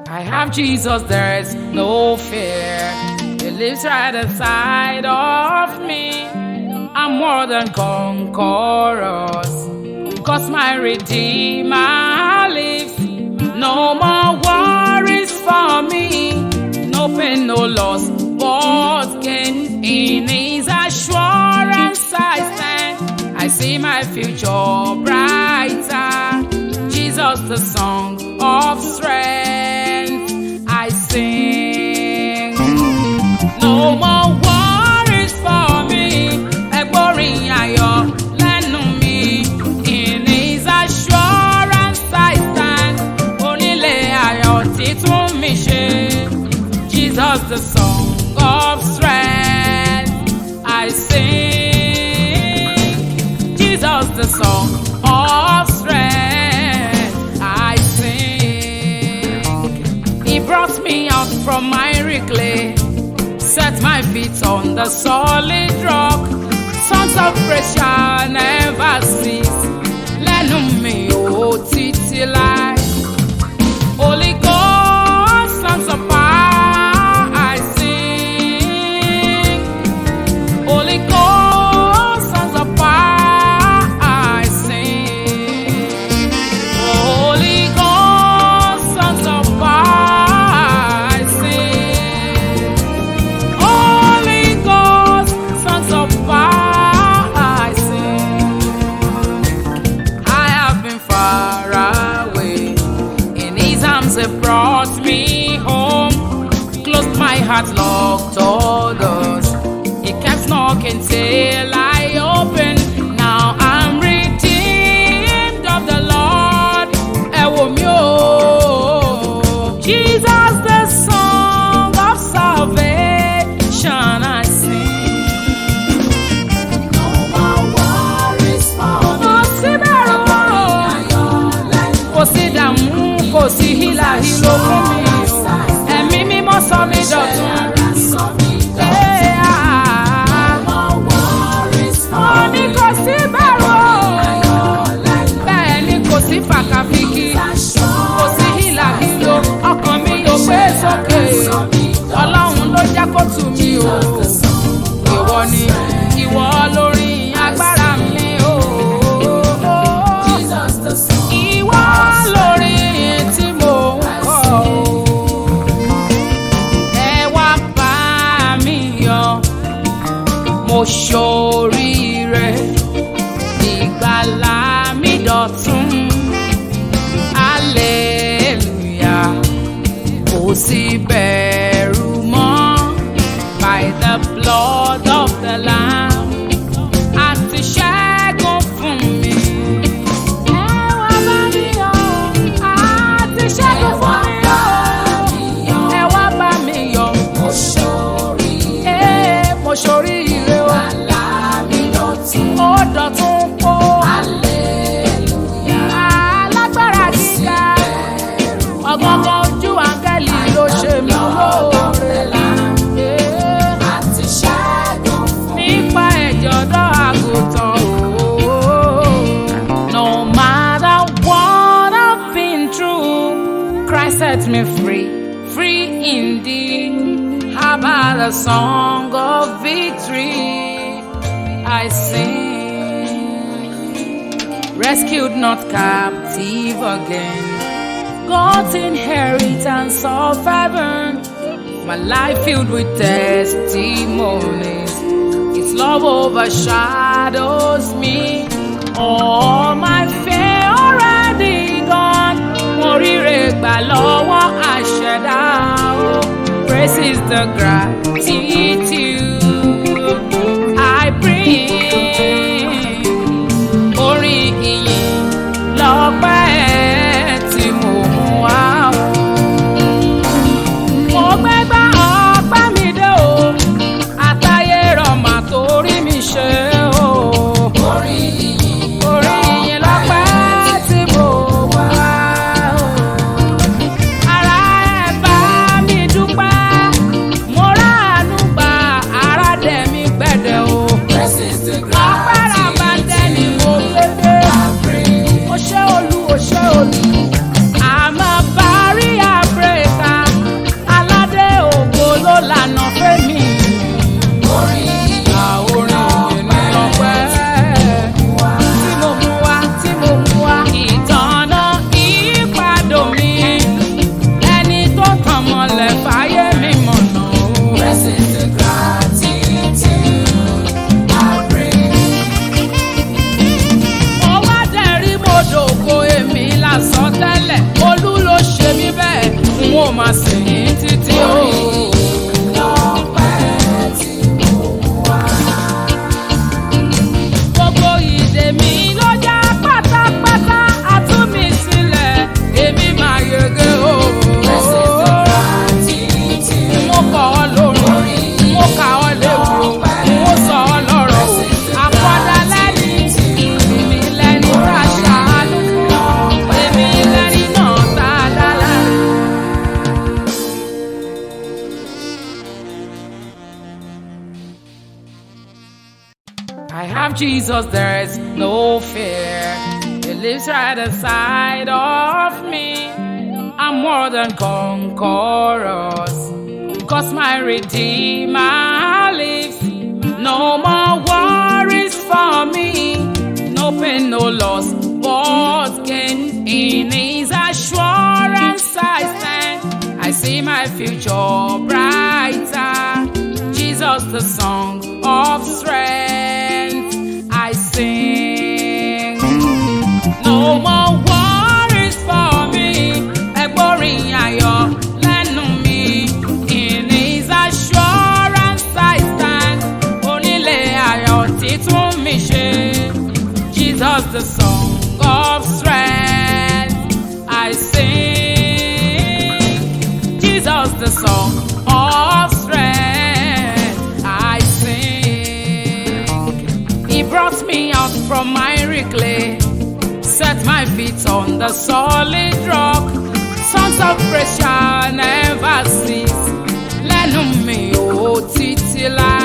I have Jesus, there is no fear. He lives right inside of me. I'm more than conquerors, 'cause my Redeemer lives. No more worries for me, no pain, no loss, but gain. In His assurance I stand. I see my future brighter. Jesus, the song of strength I sing. No more worries for me. Ẹgbọ́rin ayọ̀ lẹ́nu mi. In His assurance I stand. Onílé ayọ̀ títún mi ṣe. Jesus, the song of strength I sing. Jesus, the song of strength I sing. He brought me out from miry clay, set my feet on the solid rock. Songs of praise shall never cease. Lẹ́nu mi ò títí láé. Holy Ghost, songs of power I sing. Holy Ghost, songs of power I sing. Holy Ghost, songs of power I sing. Holy Ghost, songs of power I sing. I have been far away. In His arms He brought me home. Closed my heart, locked all doors. He kept knocking till I opened. Now I'm redeemed of the Lord. Ẹ wò mí o. Jesus, the song of salvation I sing. No more worries for me. Kò sí bẹ̀rù o. Kò sí dààmú, kò sí hílàhílo fún mi o. Ẹ̀mí mímọ́ sọ mí dọ̀tun. Mo ní kò sí bẹ̀rù o. Bẹ́ẹ̀ ni kò sí fàkàfìkì, kò sí hílàhílo. Ọkàn mi yóò gbé sókè. Ọlọ́run ló jẹ́ kó tù mí o. Ìwọ ni ìwọ lórí agbára mi o. Ìwọ lórí tí mo ń kọ o. Ẹ wá bá mi yọ̀, mo ṣoríire, ìgbàlà mi dọ̀tun. Hallelujah, kò sí bẹ̀rù mọ́. By the blood of the Lamb, àti ṣẹ́gun fún mi. Ẹ wá bá mi yọ̀, àti ṣẹ́gun fún mi o. Ẹ wá bá mi yọ̀, mo ṣoríire o. Ó dọ̀tun o. Alágbára gíga, ọ̀gángan ojú áńgẹ́lì ló ṣe mí lóore. Nípa ẹ̀jẹ̀ ọ̀dọ́ àgùntàn o. No matter what I've been through, Christ set me free, free indeed. How about a song of victory I sing? Rescued, not captive again. God's inheritance of heaven. My life filled with testimonies. His love overshadows me. All my fear already gone. Mo ríre gbà lọ́wọ́ àṣẹ̀dá o. Praise is the gratitude I bring. Orin ìyìn lọ́pẹ́ tí mo mú wá o. Mo gbégbá ọpẹ́ mi dé o. Àtayé rọ̀mà torí mi ṣe o. Orin ìyìn lọ́pẹ́ tí mo wá o. Ara ẹ̀ bá mi dúpẹ́. Mo ráàánú gbà máa sìn yín títí o. Gbogbo ìdè mi ló já pátápátá, a tú mi sílẹ̀, èmi máa yege o. Mo kọ́ ọ lórí, mo kà ọ léwu, mo sọ ọ lọ́rọ̀, àkọ́dá lẹ́ni, èmi lẹ́ni tá a ṣàánú fún, èmi lẹ́ni náà tá a dá láre. I have Jesus, there is no fear. He lives right aside of me. I'm more than conquerors, 'cause my Redeemer lives. No more worries for me, no pain, no loss, but gain. In His assurance I stand, I see my future brighter. Jesus, the song of strength, I sing. No more worries for me, ẹgbórin ayọ̀ lẹ́nu mi. In His assurance I stand, onílé ayọ̀ títún mi ṣe. Jesus, the song of strength, I sing. Jesus, the song of strength, I sing. He brought me out from miry clay, set my feet on the solid rock. Songs of praise shall never cease. Lẹ́nu mi ò títí láé.